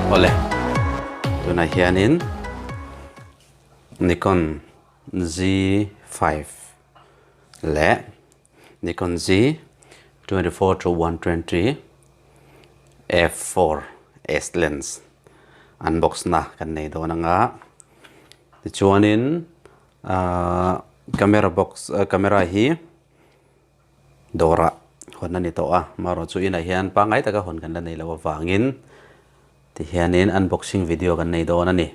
ole tuna hianin Nikon Z5 le Nikon Z24-120 f4 S lens unbox na kan nei do na nga ti chuanin camera box camera hi dora hon ani to a maro chu ina hian pa ngai taka hon kan la nei lo wangin ti hianin unboxing video kan nei do na ni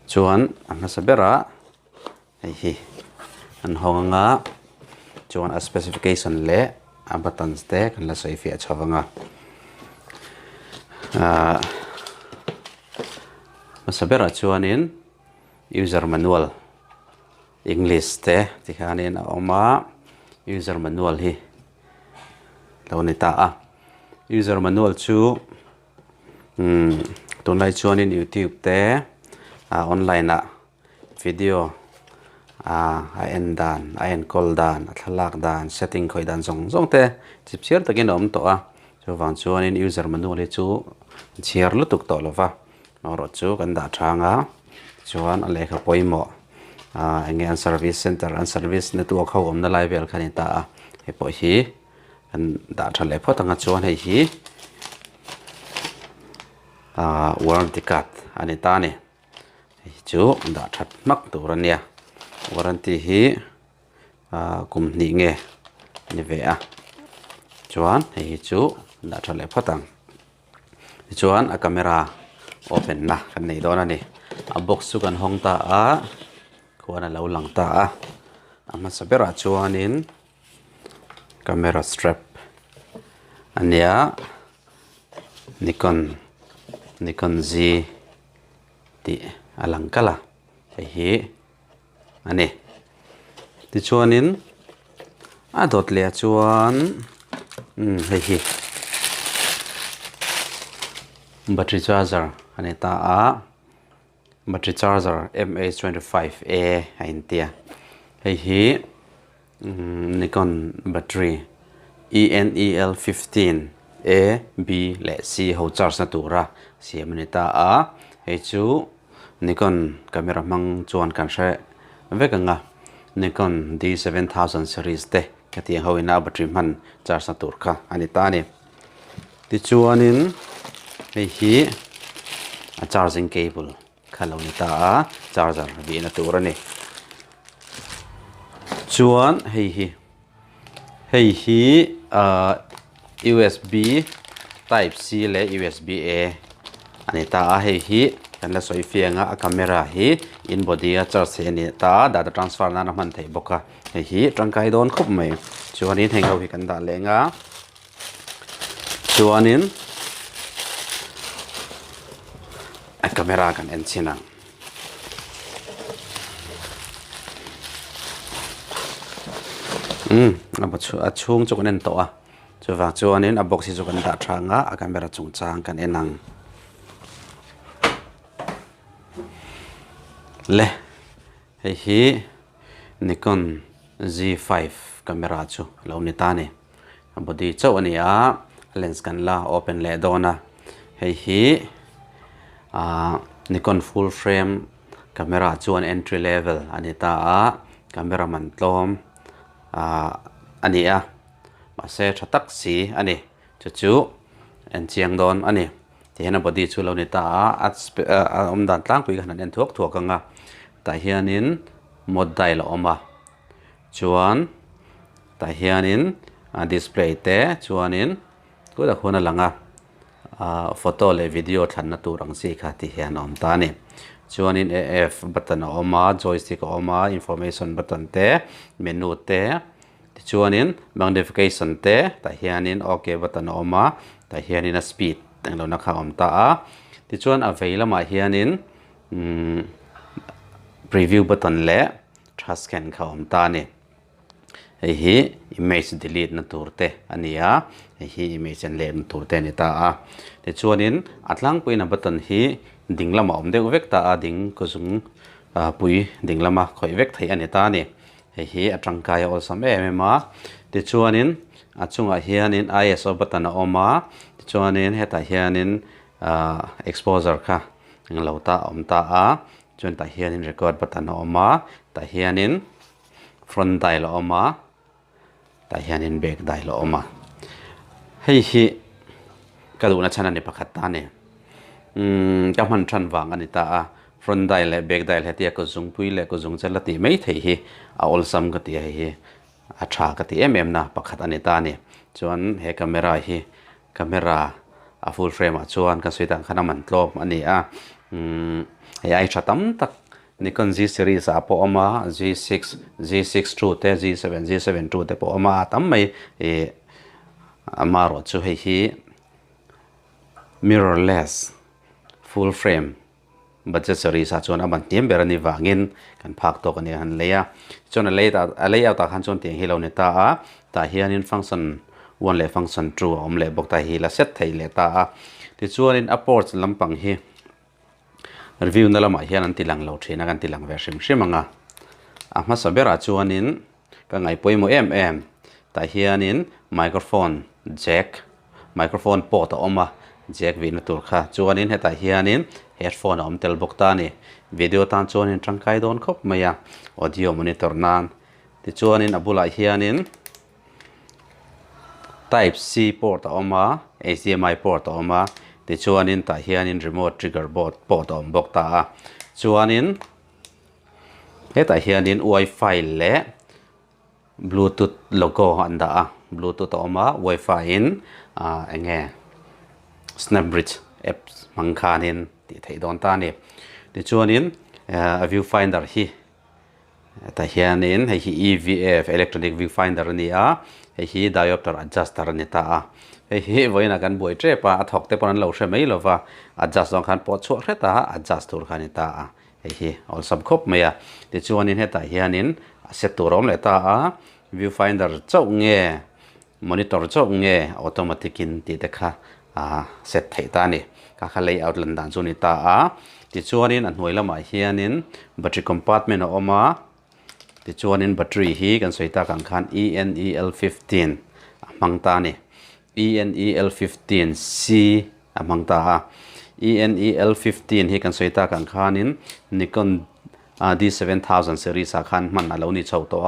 chuan anga sabera hi an honga chuan a specification le a buttons te kan la soi fi a chawanga masabera chuanin user manual English te ti hianin a oma user manual hi lo ni ta a user manual chu tunlai chuanin YouTube te online a video a en dan a en call dan a thalak dan setting khoi dan zong te chip chiar takin om to a chu wang chuanin user manual hi chu chiar lutuk to lova ro chu kan da thanga chuan a lekha poimo enge an service center an service network ho om na live vel khani ta a he po hi kan da thale photanga chuan hei hi warranty card ani ta ni chu da that mak turania warranty hi kum ni nge ni ve a chuan hei chu da thale photang chuan a camera open na kan nei don ani a box chu kan hong ta a khuana lo lang ta a ama sabera chuanin camera strap ania Nikon Z ti alang kala hi ani ti chuanin a dot le chuan hi battery charger ani ta a battery charger MH25A ain tia hi Nikon battery ENEL15 A B le C ho charge na tura siamani ta a hei chu Nikon camera mang chuan kan hre vekanga Nikon D7000 series te kati hoina battery man charge na tur kha ani ta ni ti chuanin hei hi a charging cable khalo ni ta a charger vi na tur ani chuan hei hi USB type C le USB A ani ta a hei hi kan la soi fianga a camera hi in body a charge ani ta data transfer na man thei boka hei hi tangkai don khup mai chuanin heng ho hi kan da lenga chuanin a camera kan en chinang a chung chu kan en to a chuwa chuanin a box hi chu kan da thanga a camera chung chang kan enang le hei hi Nikon Z5 camera chu lo ni ta ni body chau ani a lens kan la open le dona hei hi Nikon full frame camera chuan entry level ani ta a camera man tlom ani a mase thatak si ani chu en chiang don ani tiana body chu lo ni ta a dan tlang pui kan en thuak anga ta hianin mod dial oma chuan ta hianin display te chuanin ko da khona langa photo le video than na turang si kha ti hian om ta ni chuanin AF button oma joystick oma information button te menu te chuanin magnification te ta hianin OK button oma ta hianin a speed tang lo na kha om ta a ti chuan a veilama hianin preview button le trash scan kha om ta ni hei hi image delete na turte ania hei hi image an le na turte ni ta a ti chuanin atlang puina button hi dinglama om deuh vek ta a ding ko zung pui dinglama khoi vek thei ani ta ni hei hi atangkai ol sam ma ti chuanin achunga hianin ISO button a oma ti chuanin heta hianin exposure kha lo ta om ta a chuan ta hianin record button oma ta hianin front dial oma ta hianin back dial oma hei hi kaduna chana ni pakhat ta ne ka man than wang ani ta a front dial le back dial hetia ko zung pui le ko zung chala ti mai thei hi a ol sam ka ti hi a tha ka ti na pakhat ani ta ne chuan he camera a full frame a chuan ka suitang khana man tlop ani a ai thatam tak Nikon Z series a po oma Z6 Z6 II te Z7 Z7 II te po oma tam mai amaro chu hei hi mirrorless full frame budget series a chuan aban tiam berani wangin kan phak to kan han leya chuan a layout a khan chuan tiang hi lo ni ta a ta hianin function 1 le function 2 om le bok ta hi la set thei le ta a ti chuan in approach lampang hi review na lama hian an tilang lo thina kan tilang ve hrim anga a ma sabera chuanin ka ngai poimo ta hianin microphone port a oma jack vin tur kha chuanin heta hianin headphone om tel bok ta ni video tan chuanin tangkai don khop maya audio monitor nan ti chuanin abula hianin type C port a oma HDMI port a oma ti chuanin ta hianin remote trigger board port om bok ta chuanin heta hianin wifi le bluetooth logo anda bluetooth oma wifi in enge snapbridge apps mangkhanin ti thei don ta ni ti chuanin viewfinder hi ta hianin hi EVF electronic viewfinder ni a hi diopter adjuster ni ta hi voina kan boi tre pa athok te pon lo hre mai lova adjust dong khan po chu hreta adjust tur khani ta hi all sub khop maya ti chuanin heta hianin set turom le ta viewfinder chau nge monitor chau nge automatic in ti te kha set thei ta ni ka kha layout lan dan chu ni ta ti chuanin an hnuai lama hianin battery compartment a oma ti chuanin battery hi kan soita kan khan ENEL15 amang ta ni ENEL15C amang ta ENEL15 hi kan soita kan khanin Nikon D7000 series a khan man alo ni chho to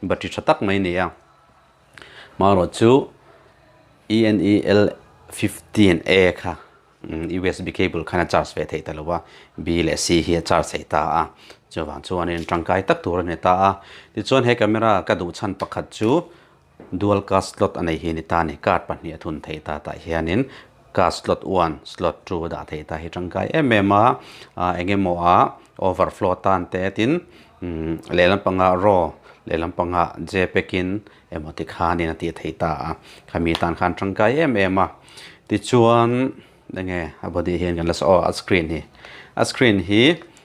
battery thatak mai ni maro chu ENEL15A kha USB cable khana charge ve thei talowa B le C hi charge thei ta chuan chuanin tangkai tak tur ne ta ti chuan he camera ka du chan pakhat chu dual cast slot anei hi ni ta ni card pahni thun thei ta hianin cast slot 1 slot 2 da thei ta hi tangkai engemo overflow tan te tin lelampanga raw lelampanga JPEG in emotic khanin ati thei ta khami tan khan tangkai ti chuan nge abodi hian kan las a screen hi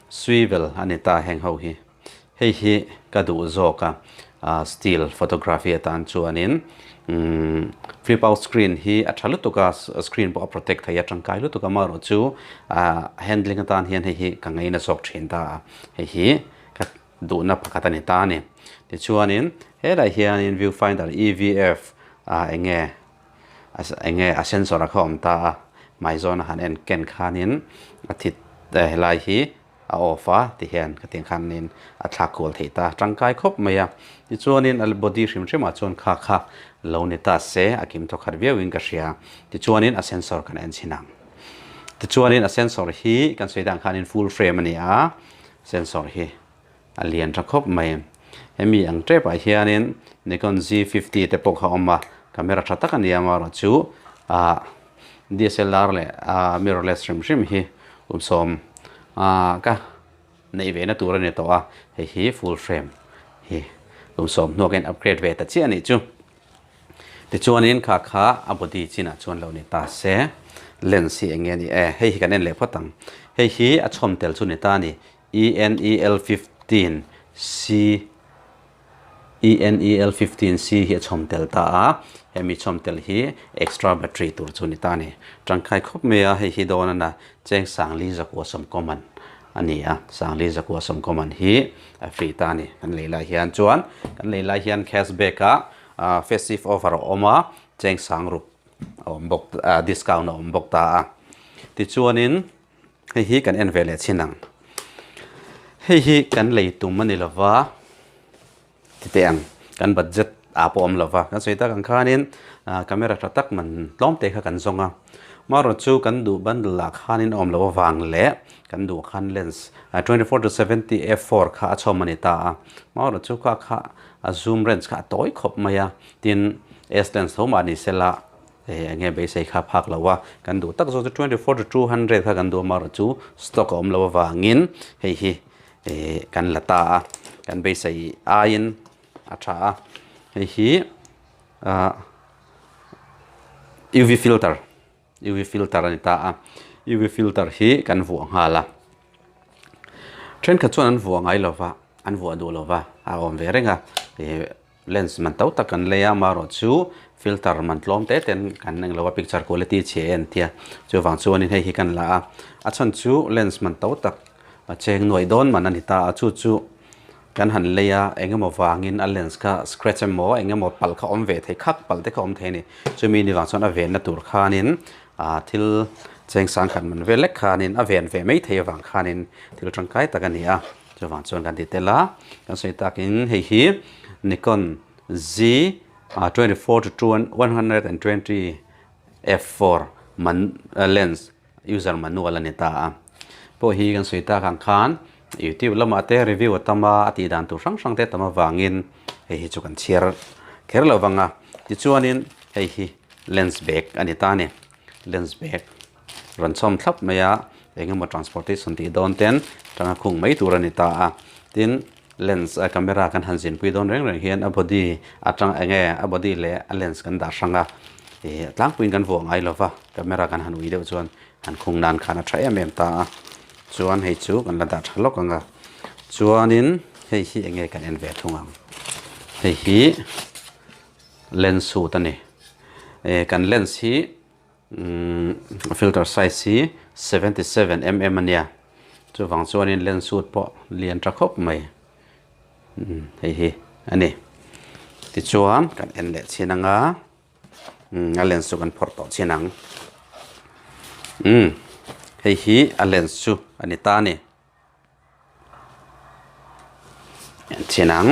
swivel anita heng ho hi hi ka du zoka still photography tan chuanin flip out screen hi athalu tuka screen bo protect thaya tangkai lu tuka maro chu handling tan hian hi kangai na sok thin ta hi ka du na pakatani ta ni ti chuanin he lai hianin viewfinder EVF enge sensor a khom ta Mizo na han en ken khanin athit lai hi a offer ti hian ka ting khanin a thakul theita tangkai khop maya ti chuanin al body hrim a chuan kha lo ni ta se akim to khar viewing ka ria ti chuanin a sensor kan en chinang ti chuanin a sensor hi kan seidang khanin full frame ani sensor hi alian ra khop mai hemi ang tre pa hianin Nikon Z50 te pok ha oma camera thatak ani amaro chu DSLR le mirrorless hrim hi som ka nei ve na tur ani to hi full frame hi som no gen upgrade ve ta chi ani chu ti chuanin kha abodi china chuan lo ni ta se lens hi enge ni hei kan en le photang hi a chom tel chu ni ta ni ENEL15C hi chom tel ta hemi chom tel hi extra battery tur chu ni ta ni tangkai khop me hi don na cheng sangli zakwa som common ania sangli zakwa som common hi free ta ni kan leila hian chuan kan leila hian cashback festive offer oma cheng sang rup ombok discount ombok ta ti chuanin hei hi kan en ve le chinang hei hi kan leitum mani lova ti teang kan budget apom lova kan soita kan khanin camera tatak man tlom te kha kan zonga maro chu kan du bundle la khanin om lo wang le kan du khan lens 24 to 70 f4 kha achomani ta maro chu kha zoom range kha toy khop maya tin s lens homa ni sela nghe bây say khá phạc lawa kan du tak zo 24 to 200 kha kan du maro chu stock om lo wangin hei hi kan lata kan bây say ain acha hei hi UV filter ani ta UV filter hi kan vu hala trend kha chuan an vu ngai lova an vu du lova a om ve renga lens man tau takan leya maro chu filter man tlom te ten kan neng lowa picture quality che en tia chu wang chuan in hei hi kan la a chan chu lens man tau tak a cheng noi don man ani ta chu kan han leya engemaw wangin a lens ka scratch emaw engemaw pal kha om ve thei khak pal te kha om the ni chumi ni wang chuan a ven na tur khanin thil cheng sang khan man velek khanin a ven ve mai thei wang khanin thil tangkai takania chu wang chuan kan ditela kan sei takin hei hi Nikon Z 24 to 120 f4 man lens user manual ani ta po hi kan sei ta khan YouTube lama te review tama ati dan tu sang te tama wangin hei hi chu kan chiar kher lo wanga ti chuanin hei hi lens bag ani ta ne lens bag ran chom thlap maya engemaw transportation ti don ten tanga khung mai tur ani ta tin lens camera kan hanjin pui don reng hian a body atang enge a body le a lens kan da sanga tlang puin kan vuang ai lova camera kan han ui deuh chuan han khung nan khana tha em ta chuan hei chu kan la da thalok anga chuanin hei hi enge kan en ve thunga hei hi lens su ta ni kan lens hi filter size hi 77 mm ania chu wang chuanin lens suit po lian tra khop mai hei hi ani ti chuan kan en le chinanga a lens su kan phor to chinang hei hi a lens chu ani ta ni chinang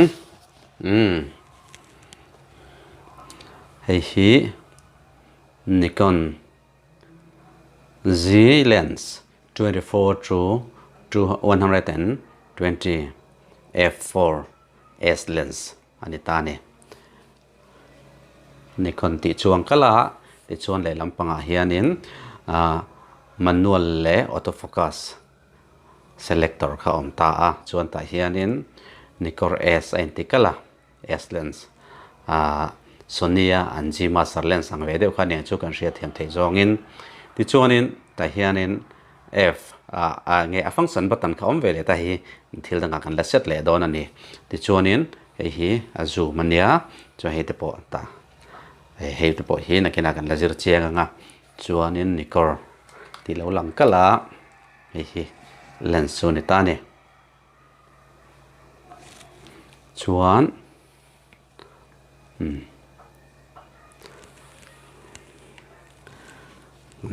hei hi Nikon Z lens 24 to 120 f4 s lens ani ta ni Nikon ti chuang kala ti chuan le lampanga hianin manual le autofocus selector kha om ta chuan ta hianin Nikon S antikala S lens Sonia anji master lens ang ve deuh kha ne chu kan ria thiam thei zongin ti chuanin ta hianin F nge a function button kha om ve le ta hi thil danga kan la set le don ani ti chuanin hei hi a zoom ania chu hei te po ta hei te po hi na kina kan la zir chianga nga chuanin Nikon ti lo lang kala hei hi lens su ni ta ni chuan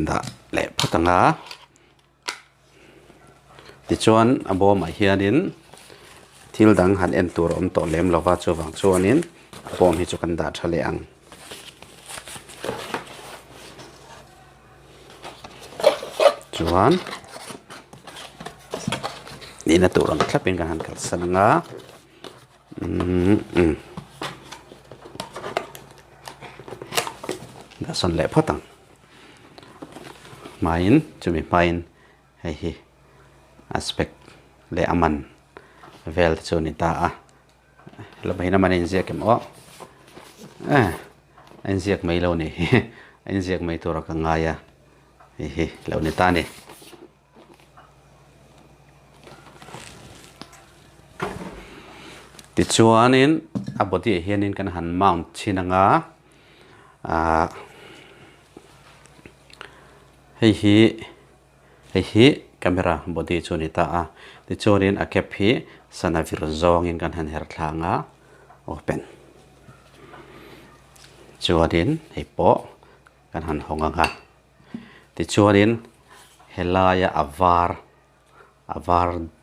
da le phatanga ti chuan abo ma hianin thil dang han en tur om to lem lova chu wang chuanin bom hi chu kan da thale ang chuan ni na tur ang thlapin kan han kal sananga da son le phatang main chumi main hei hi aspect le aman vel chu ni ta lo bai na man in ziak em o in ziak mai lo ni in ziak mai tur ka nga ya hi lo ni ta ni ti chuanin a body hianin kan han mount chinanga hei hi camera body chuni ta ti chuanin a cap hi sana vir zong in kan han her thlanga open chuanin hei po kan han honga nga ti chuanin helaya avar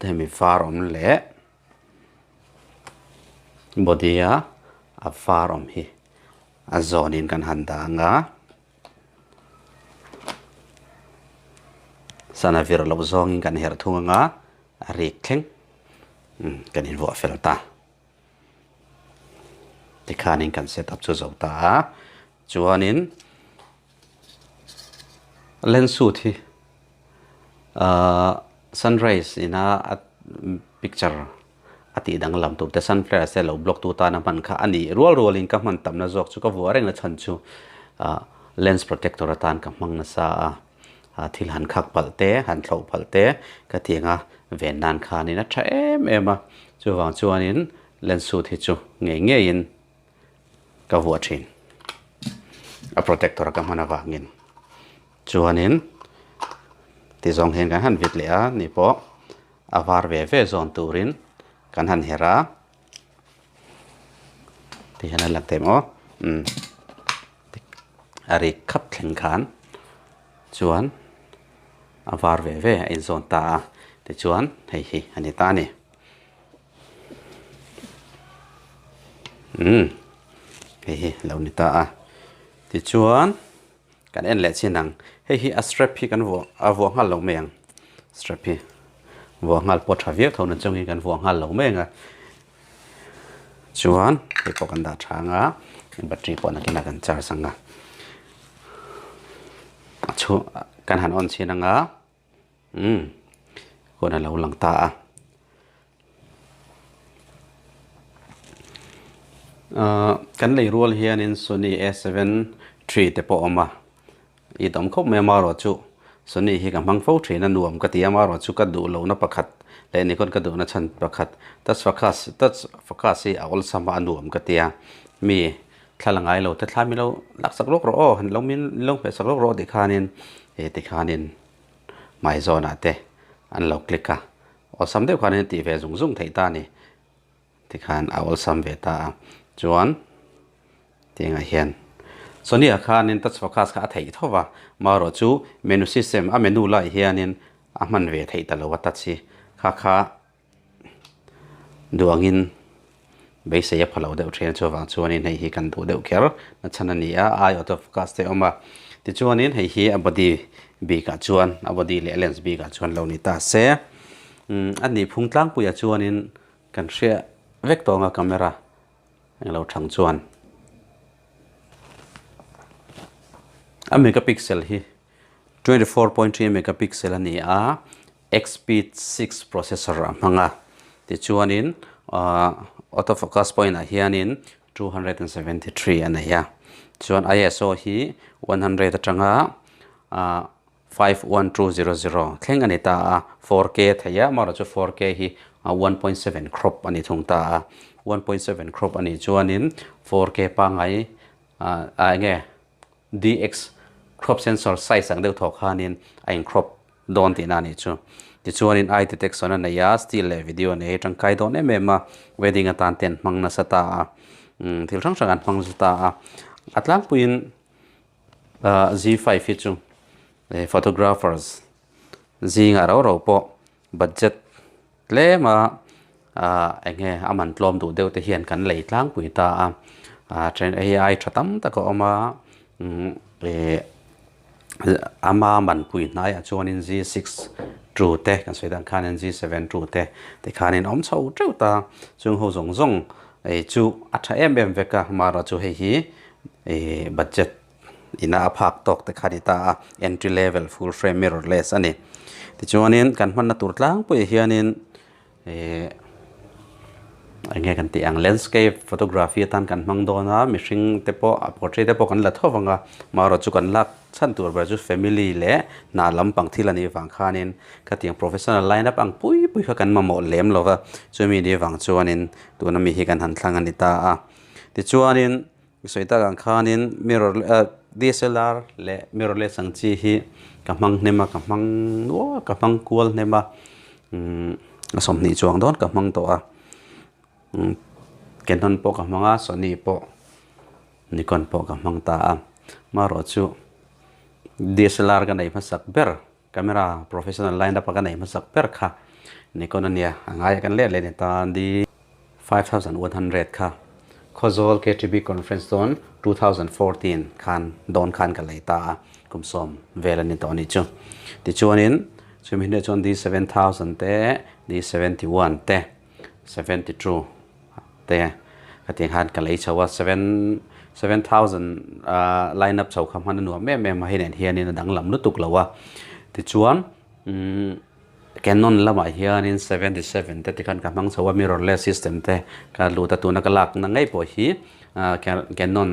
hemi var om le bodya avar om hi azonin kan handa nga sana vir lo zong kan her thunga nga ari thleng kan hin vo felta tikhanin kan set up chu zota chuanin lens suit hi sunrise in a picture ati dang lam tu te sunflare se lo block tu ta na man kha ani rol in ka man tam na jok chu ka vuareng na chan chu lens protector atan ka mang na sa thil han khak palte han thlo palte ka tinga ven nan kha ni na tha em a chu wang chuanin lens suit hi chu nge in ka vuar thin a protector ka mana wangin chuanin ti zong hen kan han vit le a ni po avar ve zon turin kan han hera ti han lak temo ari khap thleng khan chuan avar ve in zon ta ti chuan hei hi ani ta ni hei hi lo ni ta a ti chuan kan en le chinang hei hi a strap hi kan vo ngal lo meng strap hi vo ngal po thaviek thon chong hi kan vo ngal lo meng a chuan hi po kan da thanga battery po na kina kan charge sanga chu kan han on chinanga ko na lo lang ta a kan lei rol hian in Sony A7 III te po oma I dom khop me maro chu Sony hi kam hang fo thina nuam ka tia maro chu ka du lo na pakhat le Nikon ka du na chan pakhat tas focus hi awol sama nuam ka tia mi thalangai lo ta thlami lo laksak lok ro han lo min lo pe sak lok ro ti khanin Mizo na te an lo click ka o sam de khanin ti ve zung thei ta ni ti khan awol sam ve ta chuan tinga hian Sony akhanin touch focus ka thei thowa maro chu menu system a menu lai hianin a man ve thei ta lo ta chi kha duangin be se ya phalo de train chu wang chuanin hei hi kan du de kher na chanani a ai auto focus te oma ti chuanin hei hi abodi bi ka chuan abodi le lens bi ka chuan lo ni ta se ani phungtlang puya chuanin kan share vector nga camera lo thang chuan a megapixel hi 24.3 megapixel ani a XP6 processor manga ti chuanin autofocus point a hianin 273 ania chuan ISO hi 100 atanga 51200 thleng ani ta 4K thaya mara chu 4K hi 1.7 crop ani thung ta 1.7 crop ani chuanin 4K pa ngai nge DX crop sensor size ang deuh thok hanin ain crop don ti na ni chu ti chuanin eye detection na ya still le video ne tangkai don emma wedding atan ten mangna sata thil thang sang an mang sata atlang puin Z5 hi chu photographers zinga ro po budget le ma enge aman tlom du deuh te hian kan lei tlang pui ta train AI thatam ta ko ma ama man pui na ya chuanin Z6 true te kan soidan khanin Z7 true te khanin om chho treu ta chung ho zong chu atha veka mara chu hi budget ina aphak tok te khanita entry level full frame mirrorless ani ti chuanin kan man na tur tlang pui hianin ange kan ti ang landscape photography tan kan mang dona mishing te po portrait te po kan la thowanga maro chu kan lak chan tur ba chu family le na lampang thilani wang khanin ka tiang professional lineup ang pui kha kan ma mo lem lova chumi ni wang chuanin tuna mi hi kan han thlang ani ta ti chuanin soita kan khanin mirror DSLR le mirrorless ang chi hi kamang nema kamang no kamang kual nema som ni chuang don kamang to a Canon po ka mga Sony po Nikon po ka mga ta maro chu DSLR ka na ipasak ber camera professional line up kan nei ma sak per kha Nikon ania angai kan le ni ta di 5100 kha khozol KTB conference zone 2014 khan don khan ka leita kum som velani to ni chu ti chuanin chumi ne chon di 7000 te di 71 te 72 te kating han ka lei chawa 7000 line up chau kham han nu me ma hin hian in dang lam nu tuk lawa ti chuan Canon lama hian in 77 te tikhan ka mang chawa mirrorless system te ka lu ta tu na ka lak na ngai po hi Canon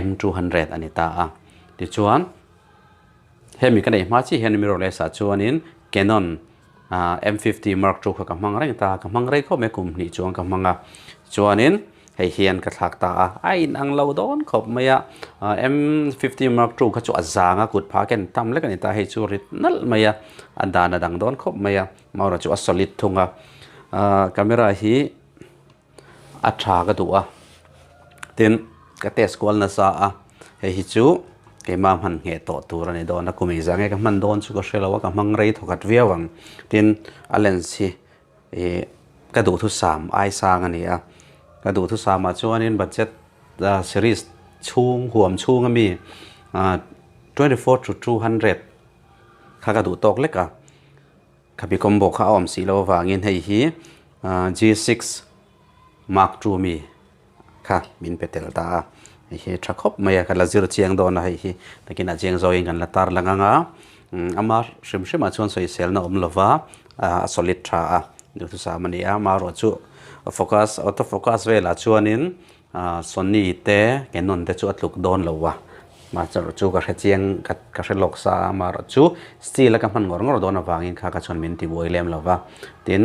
M200 ani ta a ti chuan hemi ka nei ma chi hian mirrorless a chuan in Canon M50 Mark II ka mang reng ta ka mang rei kho me kum ni chuang ka manga chuan in hei hian ka thak ta a ai ang lo don khop maya M50 Mark II ka chu azanga kut pha ken tam le kan ta hei chu rit nal maya andana dang don khop maya maura chu solid thunga camera hi atha ka du a tin ka test kwal na sa a hei hi chu ke mam han nge to tur ani don na kumi zange ka man don chu ko shelawa ka mang rei thokat viawang tin a lens hi ka du thu sam ai sang ani a ka du thu sama chuanin budget series chung huam chung ami 24 to 200 kha ka du tok leka khabi combo kha om si lo wangin hei hi G6 Mark II mi kha min petel ta hi thakop maya kala zir chiang don na hi takin a chiang zo in kan la tar langanga ama shim shima chuan soi sel na om lova solid tha a du thu samani a ma ro chu focus auto focus vela chuanin Sony te Canon te chu atluk don lowa ma chu ka chiang ka lok sa ma ro chu still ka man ngor don awangin kha ka chon min ti boi lem lova tin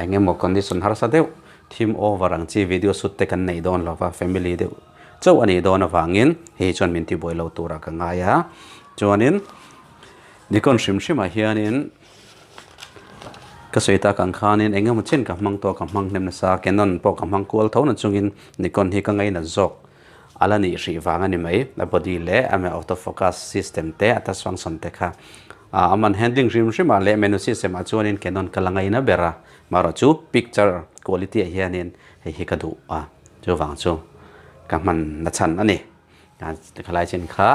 engemo condition har sa deu team over ang chi video shoot te kan nei don lova family deu chu ani don awangin he chon min ti boi lo tura ka ngaya chuanin Nikon shim a hianin ka soita kan khanin engam chen ka mang to ka mang nem na sa Canon po ka mang kual thona chungin Nikon hi ka ngai na zok alani ri wanga ni mai na body le ame auto focus system te atas function te kha aman handling shim le menu system a chuanin Canon ka langai na bera maro chu picture quality hianin hi ka du chu wang chu ka man na chan ani ka khalai chen kha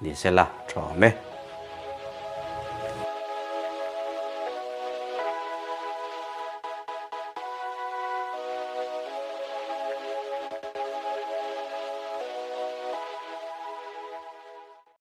ni sela tho me